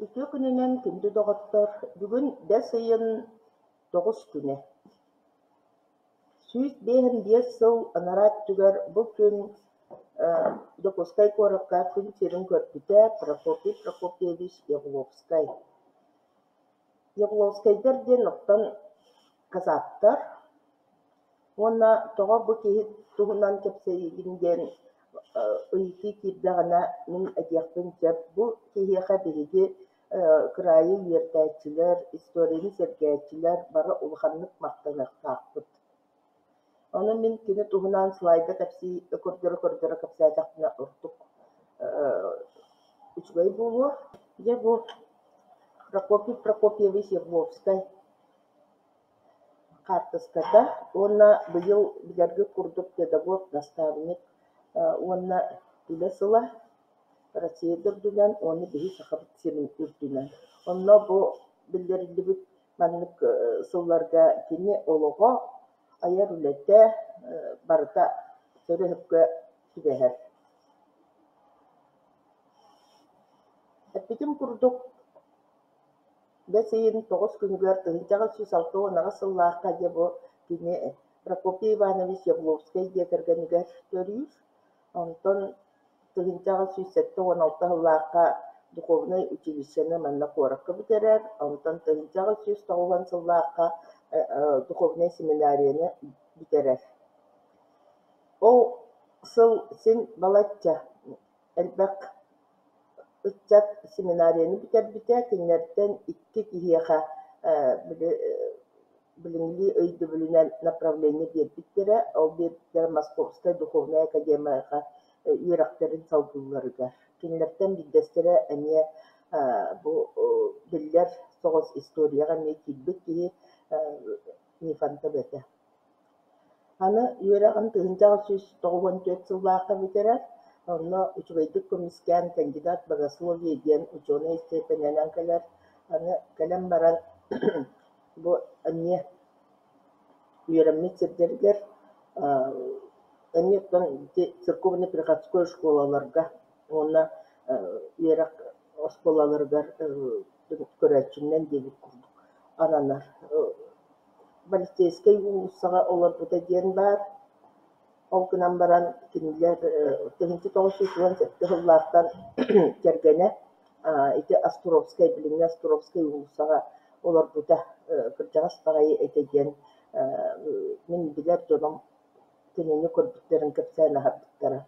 Үтүө күнүнен күндү доҕоттор, бүгүн бэс ыйын 9 күнэ. Сүүс бэйэһэн биэс сыл анараат түгэр бу күн Докускай куоракка күн сирин көрбүтэ Прокопий Прокопьевич Ябловскай. Ябловскайдер диэн оттон казааттар. Уонна тоҕо бу киһи туһунан кэпсэйигин диэн ыйыки киирдэҕинэ мин этиэхпин сөп бу киһиэхэ биһиги кырайы үөртээччилэр, историяны сэргээччилэр бары улаханнык мактаныахтаахпыт. Ону мин кини туһунан слайда кэпсии көрдөрө кэпсээтэхпинэ урдук үчүгэй буолуо. Дьэ бу Прокопий Прокопьевич Ябловскай хаартыската, уонна быйыл билэрги курдук педагог, наставник, уонна үлэ сыла Россия дөрдүнэн, уонна биһи сахабыт сирин үрдүнэн. Онно бу билэрилибит маннык сылларга кини олоҕо аяр үлэтэ барыта сөрөһүпкө түбэһэр. Эппитим курдук бэс ыйын 9 күнгөр тыһынчаҕа 306 сыллаахха дьэ бу кини Прокопий Иванович Ябловскай диэтэргэнигэр төрүүр. Онтон тыһынчаҕа 316 сыллаахха духовный училищені манна куоракка бүтэрэр. Онтон тыһынчаҕа 309 сыллаахха духовный семинарияны бүтэрэр. Ол сыл син балачча элбэх ыччат семинарияны бүтэрбитэ киннэртэн икки киһиэхэ билиңли өйдө бүлүнэн направление биэрбиттэрэ, ол биэрбиттэрэ Московская духовная академияха үөрэхтерин салгылларыгар. Киннэртэн билдэстэрэ эмиэ бу биллэр соҕус историяга эмиэ киирбит киһи Нифанта бэтэ. Аны үөрэҕин тыһынчаҕа 394 сыллаахха бүтэрэр. Онно үчүгэйдик комиссиян кандидат богословие диэн ученый степенянан кэлэр. Аны кэлэн баран бу анне үөрэммит сирдэригэр анньоттон церковно-приходской школаларга, онна үөрэх осколаларыгар көрөөчүннэн дебит курдук. Ананар полицейский улуссаҕа олорбута диэн бар. Ол кынан баран кинилэр тыһынчы 917 сыллаахтан кэргэнэ ити Островскай, билиҥҥи Островскай улуссаҕа олорбута кырдьаҕас баҕайы этэ диэн мин билэр дьоном кинини көрбүттэрин кэпсээн аһарбыттара.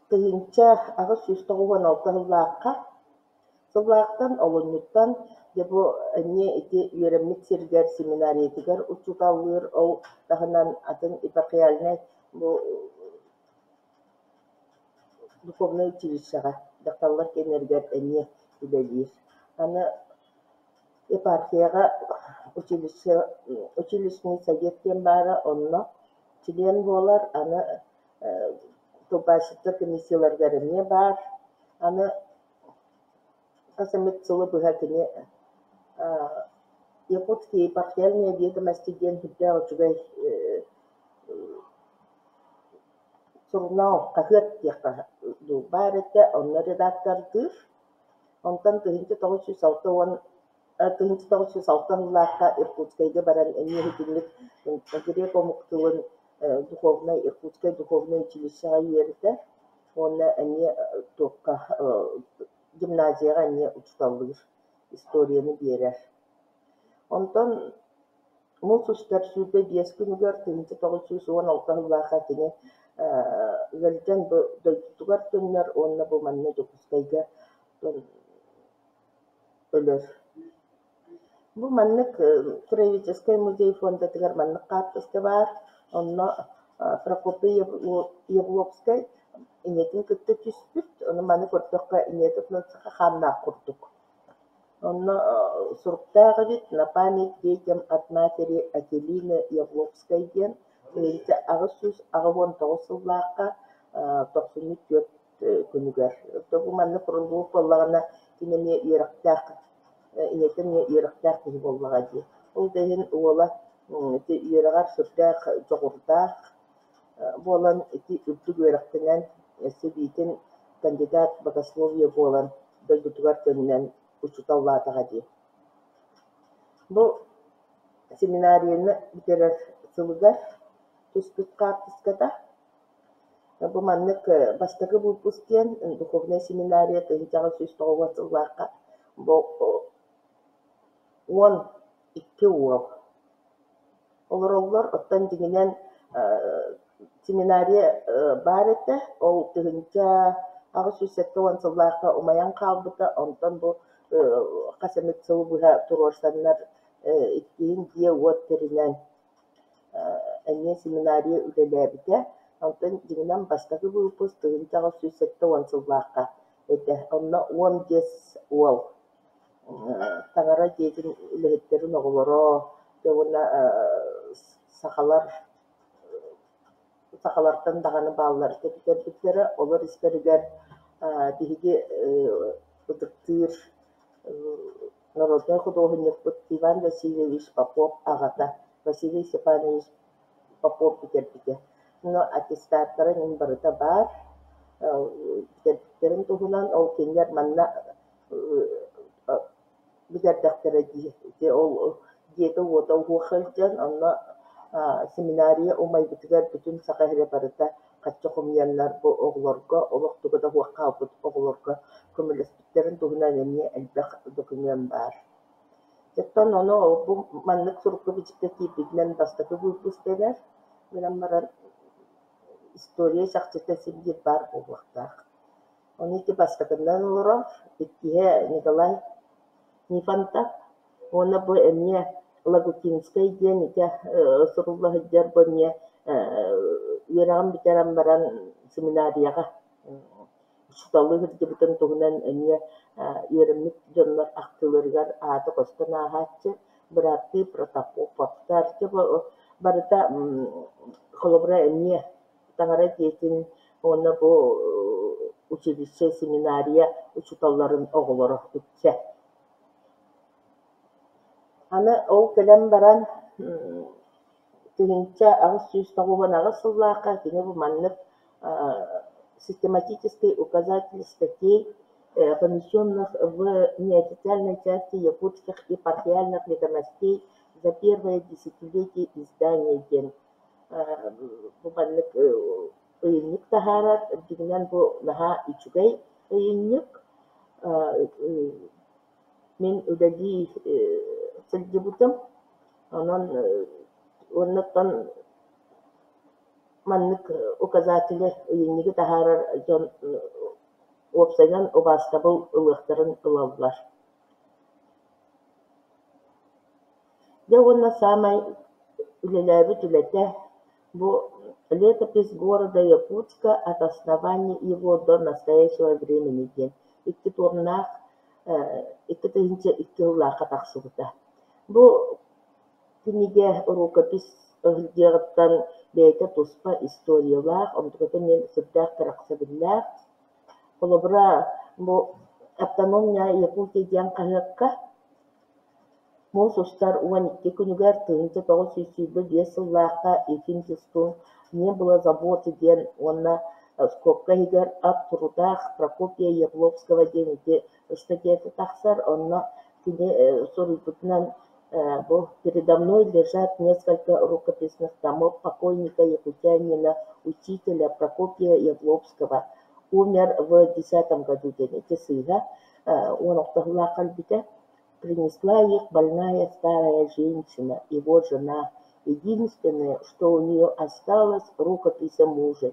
Тыһынча агыс 396 сыллаахтан олоннуттан дебу анне ити үөрэммит сиргэр семинариятыгар учуталлыыр ол таһынан атын епархиальный бу духовный училищага дакталлар кенергер анне үлэлиир. Аны епархияга училищный совет диэн баара, онно член буолар, аны тупаачыттар комиссияларгар эмне баар, аны касамыт сылы быһа кини Якутские епархиальные ведомости диэн хүрдээх учугай журнал каһыат диэхэ дуу баар этэ, онно редактор. Онтон тыһынчы 906 сыллаахха Иркутскайга баран эмиэ хитинник греко-муктулун духовный Иркутскай духовный училищага үөрэтэ, онна эмиэ туокка гимназияга эмиэ учуталлыыр историяны биэрэр. Онтон мул сустар сүүрбэ 5 күнүгөр тыһынчы 916 сыллаахха кини гэлдэн бу дойдутугар төннөр, онна бу манна Докускайга өлөр. Бу маннык Краеведческий музей фондатыгар маннык хаартыска бар. Онно Прокопий Ябловскай инетин кытта түспүт, ону маны көрдөккө инетип нотсаха хааннаах курдук. Онно суруктааҕы бит на память детям от матери Акелины Ябловской диэн тыһынча агыс 319 сыллаахха 94 күнүгөр. Бу манны курулуу боллагана кинеме үөрактаах инетин үөрактаах киһи боллага дии. Ол дэйин уола үөрэгар сүрдээх жоҕурдаах болан ити үрдүг өрөктенен сөбиитин кандидат богословие болан дойдутугар төннен учуталлаатаға дии. Бу семинарияны битерер сылыгар түспүт картыската. Бу маннык бастакы выпуск диэн духовная семинария тыгытагы сүз тоҕугатыллаакка бу 12 уол. Олороллор оттон дигинен семинария бар эте, ол тыгынча ағы сүсетті уансыллааққа умаян қалбыта, онтон бу қасамет сылы бұға турорсаннар иккиин дие уоттеринен әне семинария үлелебите, онтон дигинен бастакы выпуск тыгынча ағы сүсетті уансыллааққа эте, онна 10 уол. Таңара дейтін үлехеттерін оғылыро, жоғына сақалардан дағаны балалар тептербіттері, олар істерігер биһиги ыдыктыыр народной художник Иван Васильевич Попов ағата, Василий Степанович Попов битербіте. Но аттестаттары нен барыта бар, битербіттерін туғынан ол кенер манна битердәктері ол диеті отау хуақылжан, онна семинария умай бітігер бүтін сақайры барыта қатчы құмиянлар бұл оғылорға, олықтығы да хуаққа бұд оғылорға көміліспіктерін туғынан әне әлбәқ документ бар. Жеттен оны бұл манлық сұрықы бітікті кейбігінен бастықы выпустелер, менен баран история шақчыта семдер бар бұл вақтақ. Оны ете бастықынан олырар, еттіге Николай Нифантов, оны бұл әне Лагутинскай ден ете сұруллағыджар бұне үйерағын бітерен баран семинарияға шуталы хүрді бұтын тұғынан әне үйерімік жонлар ақтылырғар аты қостан ағатшы біратты протокол паптарчы барыта қолыбыра әне таңара дейтін оны бұл училище семинария учуталларын оғылары үтсе. Аны ол көлем баран тыгынча ағыз сүйіс тоғуған ағыз сыллааққа кені бұл маннық систематический указатель статей, помещенных в неофициальной части якутских епархиальных ведомостей за первое десятилетие издания ден. Бұл маннық ұйынник тахарат, дегенен бұл наға ичугай ұйынник. Мен үдәді сылдебутым, оннықтан маннык указателі үйіннігі тахарар жон опсайдан обастабыл ылықтарын ылалылар. Де онна самай үлеләбі түләті бұл летопись города Якутска от основания его до настоящего времени ден. Икки турнах, икки тыгынча икки ыллаққа тақсыбыта. Бұл книге рукопись ылдеғыттан бәйті туспа историялар, омтығыты мен сүрдәқ қырақсабылар. Қолыбыра бұл автономия Якутия ден қағыққа бұл сұстар 12 күнігер тыгынча 905 ыллаққа екіншістің не было заботы ден онна скобка егер от трудах Прокопия Ябловского дените статьяты тақсар, онна кене сұрыпытынан бұл передо мной лежат несколько рукописных томов покойника якутянина, учителя Прокопия Ябловского. Умер в 10 году дените сыга, он оқтағыла қалбите. Принесла их больная старая женщина, его жена. Единственное, что у нее осталось, рукопись мужа.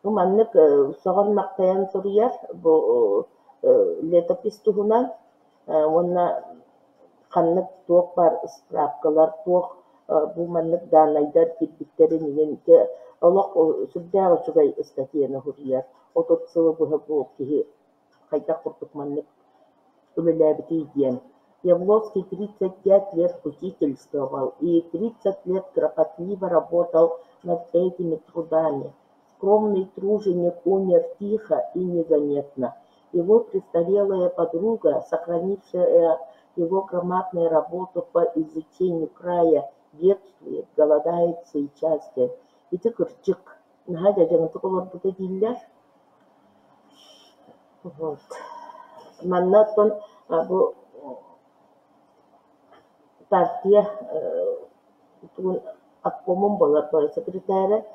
Маннык соған мақтаян сұрияр, бұл летопись туғынан, онна қаннык тоқ бар справкалар тоқ, бұл маннык данайдар кепбіктері негенке, олық сүрдәғі шугай статьяны хұрияр. Отот сылы бұғы бұл кеге қайта құртық маннык Явловский 35 лет учительствовал и 30 лет кропотливо работал над этими трудами. Скромный труженик умер тихо и незаметно. Его престарелая подруга, сохранившая его громадную работу по изучению края, бедствует, голодает сейчас. ити кырчык наха жажаңытык олорбута дииллер. Вот. Маннаттон бу партия тугун обкомун болар секретары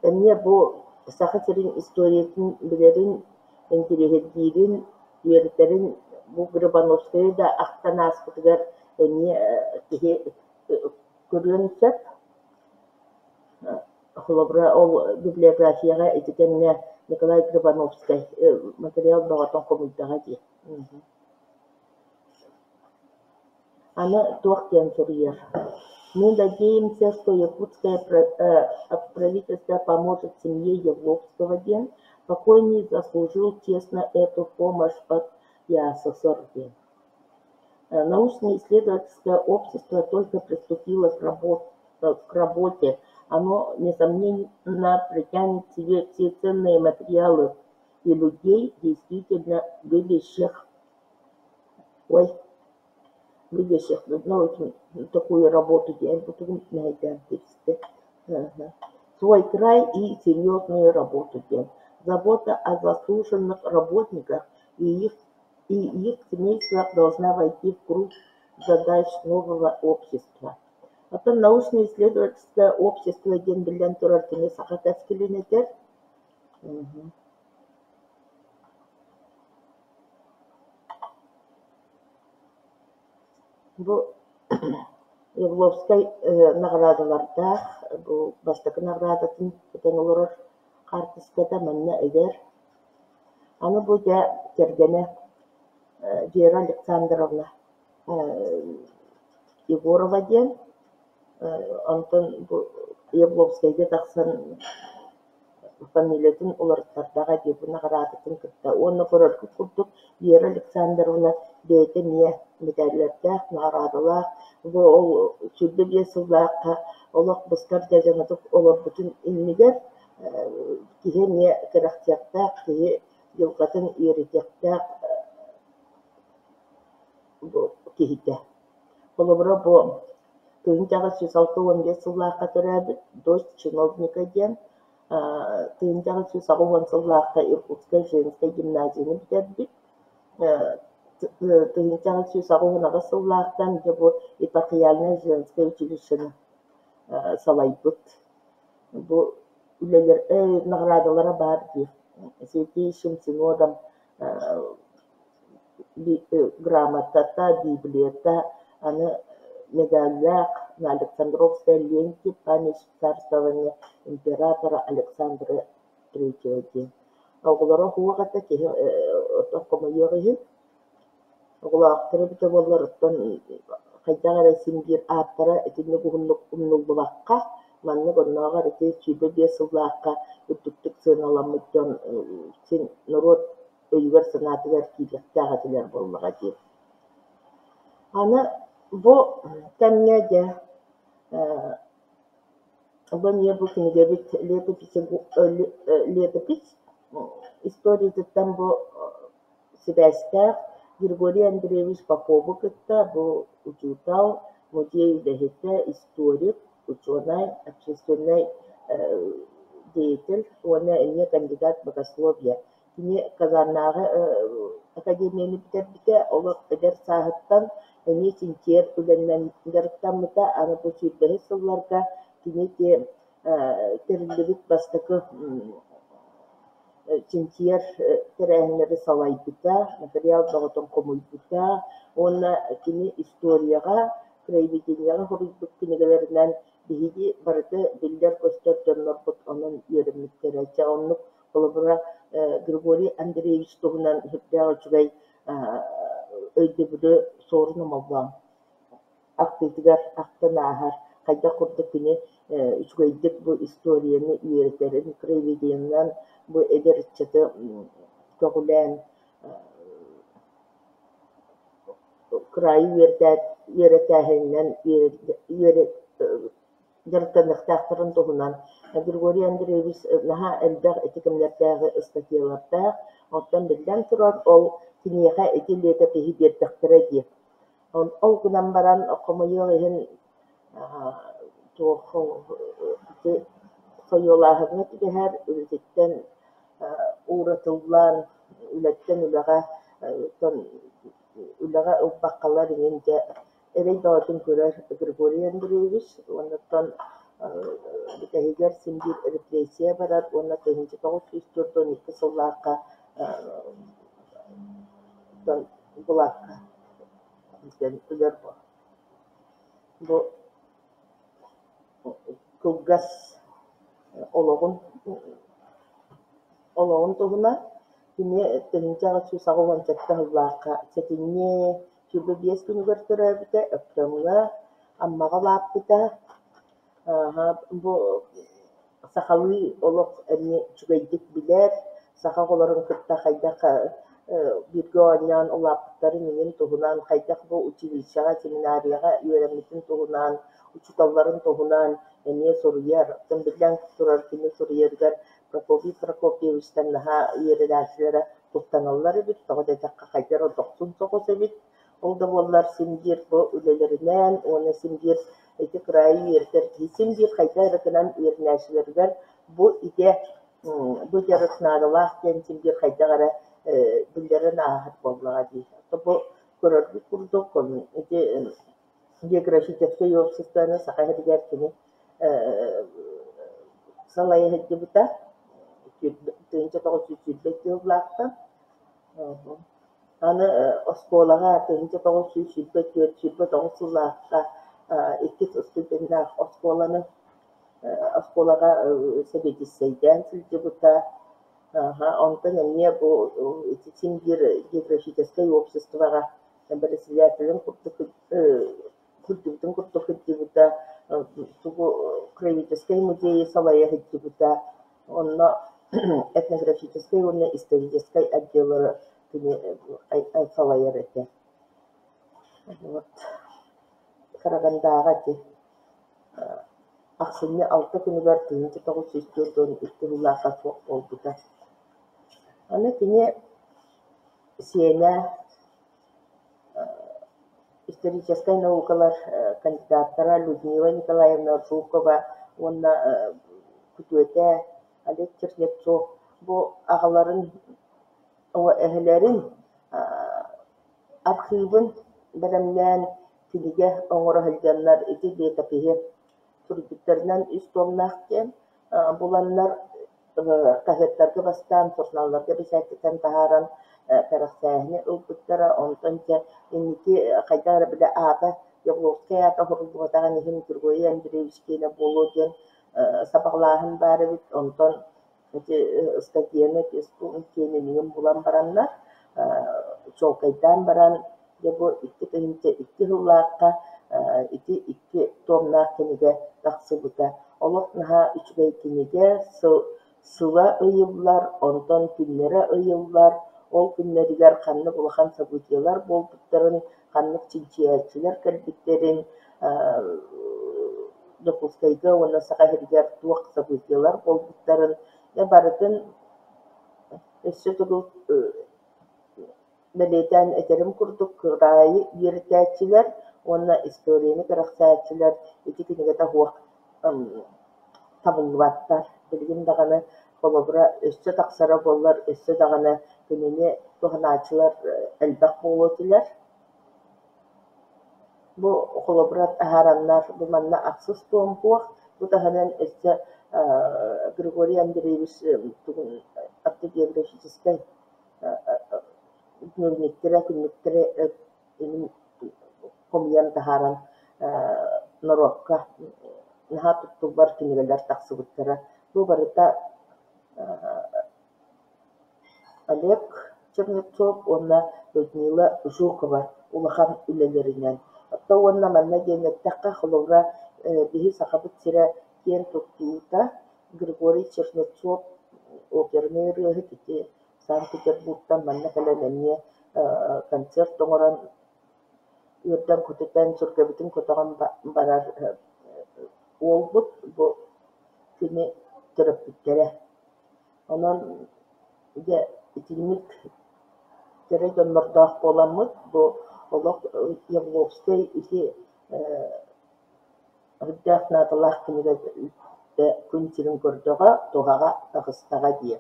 эмне бу саха сирин историятын билерин интерехеддиирин үөртерин бу Грибановская да ахтанааспытыгар эмне киһи көрүөн сөп холобра ол библиографияга этитемне Николай Грибановский материал багатан комуйдага ди. Она туахтен сурьер. Мы надеемся, что якутское правительство поможет семье Ябловского ден. Покойный заслужил честно эту помощь от ЯССР. Научно-исследовательское общество только приступило к работе. Оно, несомненно, притянет к себе все ценные материалы и людей, действительно любящих такую работу делать, свой край и серьезную работу делать. Забота о заслуженных работниках и их семействах должна войти в круг задач нового общества. Это научно-исследовательское общество Денбилен Турартине Сахатаскилинетер. Бу Ябловской наградаларда, бу баштакы наградатын кетен олорор картиската манна эдер. Аны бу жа кергене Вера Александровна Егорова ден, онтон бу Ябловскайга тахсан фамилиятын оларттардага дебу наградатын кытта. Оны көрөркү курдук Вера Александровна дейте мие медальлердах наградалах. Бу ол сүрдө бие сыллаакка олок быстар жажаңытык олор бүтүн иннигер киһи мие кырахтыактаах, киһи жылгатын иеритиактаах бу киһите. Олобура бу тыынчага 16-15 сыллаакка төрөбүт дочь чиновника ден, тыынчага 16 сыллаакка Иркутская женская гимназияны битербит. Тыынчага 16 сыллаактан бу епархияльное женское училищени салайбыт. Бу үлелер наградалара бар ди. Святейшим синодом грамотата, библията, аны медалях на Александровской ленте память царствования императора Александра III. Оғылары хуағата кеге тоққыма еғігін. Оғылақтыры біті болар ұттан қайдағара симдер аттара әтіне құғынлық ұмнылды баққа, манны бұннаға рәте сүйбі бесыллаққа үттіктік сын аламыттан сен народ өйгер сынатығар кейлікті ағатылар болмаға дейіп. Аны бұл тәмнәде бұл не бұл кімге біт летопись истории зіттен бұл Себастьяр Григорий Андреевич Попову кітті бұл учутал музей дәхетті историк, ученый, общественный деятель, оны әне кандидат богословия. Кіне Казаннағы академияны бітер-біте, олық әдер сағыттан әне сентер үленнен дәріқтамыта, аны бұл сүйірбәхі сылларға кіне те терілдігіт бастықы сентер тәрәхінлері салай бұта, материал бағытын комуй бұта, оны кіне историяға, краеведенияға хорызбық кінегелерінен бейді барды білдер көстер дөнлер бұт оның еріміттері. Чағынлық олыбыра Григорий Андреевич туғынан хүрдәғы жүгай өйді бүді сорыны малдан. Ақтетігер, ақтан ағар, қайда құрды күні жүгайдік бұл историяны үйертерін, краеведениян бұл әдерітчеті тоғылән крайы үйеретәхіннен жартанықтақтырын тұғынан Григорий Андреевич наға әлбәқ әтекімлердәғы статьяларда оттан білден тұрар ол кінеға әтелеті пейі бердіқтірі деп. Ол күнан баран қомайығы ең туоху ити союлаһына тигәһәр үлтеттен уратыллан үлеттен үләгә уппаккалар инде эрей доотун көрөр Григорий Андреевич оннан битәһигәр симбир репрессия барар онна тәһинче тоҕус үстүрдөн икки сыллаакка булакка bizden ölür bu kılgas oloğun tohuna yine tenince şu sağıvan çekte hızlaka çetinye şurada bir günü götürür bite öptümüne amma galap bite bu sahalı olup eni çügeydik biler sahaların kırkta hayda bir görünən olapları neyin tohunan qaytaq bu училищега семинарияга öğrenmetin tohunan uçutalların tohunan ne soruyar tüm bilen sorar kimi soruyarlar Prokopyevичтен ha yerelerde tutanalları bit toğda takka qaytar o 90 bit oldu bollar simgir bu ülelerinden ona simgir eti krayı yerter simgir qaytar kanan yernaşlarlar bu ide bu jarıtnalar simgir qaytara billerin ahat bollağa değil. Bu körörlü kurduk konu. Geografik обществоны сақай дигәркене салай хәдди бута. Төнчә тогыз сүзбек юллакта. Аны осколага төнчә тогыз сүзбек сүзбек тогыз юллакта икки студентлар осколага себедисейдән сүзбек бута. Онтан не bu için bir geografическое обществоға председателем курдуктун хиддибута тугу краеведческий музей салая хиддибута онно этнографический онно исторический отделы салаяр эте вот карагандага ти аксынны 6 күнүгөр тыйынчы 904 улака болбута аны тине сиена исторической наукалар кандидаттара Людмила Николаевна Жукова, онна күтүөтэ Олег Чернецов бу агаларын әһелерин архивын беремнән тилиге оңора хәлгәннәр ити детапеге турбиттернән үз томнахкен буланнар газеттарга бастан журналларга бишәттен таһаран карасәһне упуттара онтонча инники кайдар биле ата Ябловская ата хорулготаган ихин Григорий Андреевичкене бологен сабаглаһын бары бит онтон эти статьяны кене нигем булан бараннар чолкайдан баран дебо икки хуллаакка икки томнах кенеге тахсыбыта олок наха үчгей кенеге сыла ыйыллар онтон күннере ыйыллар ол күннеригер ханны булахан событиялар болбуттарын ханнык чинчиячилер кэлбиттерин допускайга уна сакахиргер туак событиялар болбуттарын барытын эссе тугу белетен этерим курдук райы йөртәчилер уна историяны караксаячилер ити кинеге тахуак табылбаттар билгин даганы холобра эссе таксара боллар эссе даганы күнүне туханачылар элбак болотилер бу холобра аһараннар бу манна аксыз туомпуах бу таханан эссе Григорий Андреевич тугун автогеографической күннүктері комьян тахаран норокка наха туттубар кинелер таксыбыттара бу барыта Олег Чернецов онна Людмила Жукова улахан үлелеринен отто онна манна денеттакка холовра бихи сахабыт сире кен туттуута Григорий Чернецов опермеры кити Санкт-Петербургтан манна каленемне концерт оңоран үрден көтөтен сүркөбүтүн көтөгөн барар олбут бу күнү терапевттере онон же итилмик тере жоннордоох боламыт бу олок Ябловской ити Абдах наталах книга күнтирин көрдөга тогаға тагыстага дие.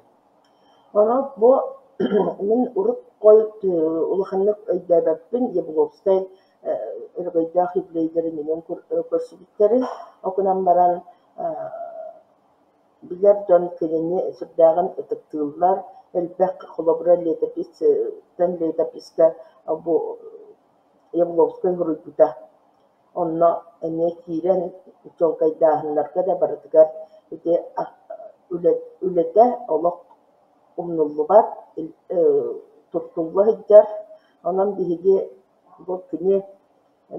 Оно бу мен урут кой улаханнык өйдөбөппүн Ябловскай ыргыйдах иблейдери менен көрсүбүттерин окунан баран билер дон килини сүрдәгән ытыктылар элбәк холобра летописка бу Ябловскай хуруйбута онно эне кирен чолкайдаахыннарга да барытыгар ити үлете олох умнуллубат туттулла хыджар онон биһиги бу күнү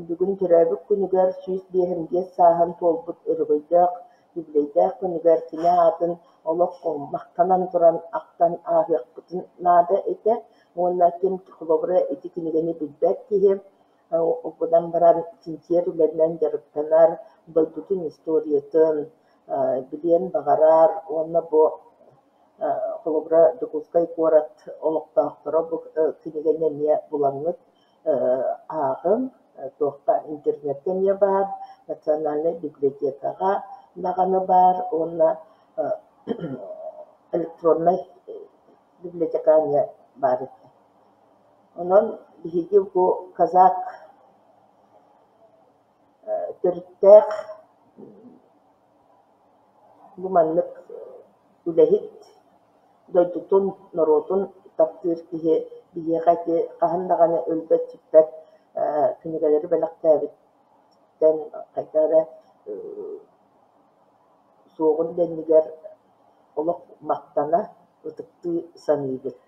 бүгүн төрөбүк күнүгер сүүс биэхэмге саахан туолбут ырыбыйдаах библейдаах күнүгер кини аатын олох мактанан туран актан ааһыахпытын наада эте уонна ким холобура ити кинигени билбэт киһи Обудан баран тинтиер үлэнэн жарыктанар байдутун историятын билиэн бағарар уонна бу холобура докускай куорат олоктаахтара бу кинигенемия булаңыт аагым туохта интернеттемия бар национальный библиотекага наганы бар уонна электронный библиотекания бар эти. Онон биһиги бу казак төрүттээх бу маннык үлэһит дойдутун норотун таптыыр киһи биһиэхэ хаһан өлбөт сүппэт книгалери бэлэхтээбиттэн хайдара суоҕун дэннигэр олох мактана ытыктыы саныыбыт.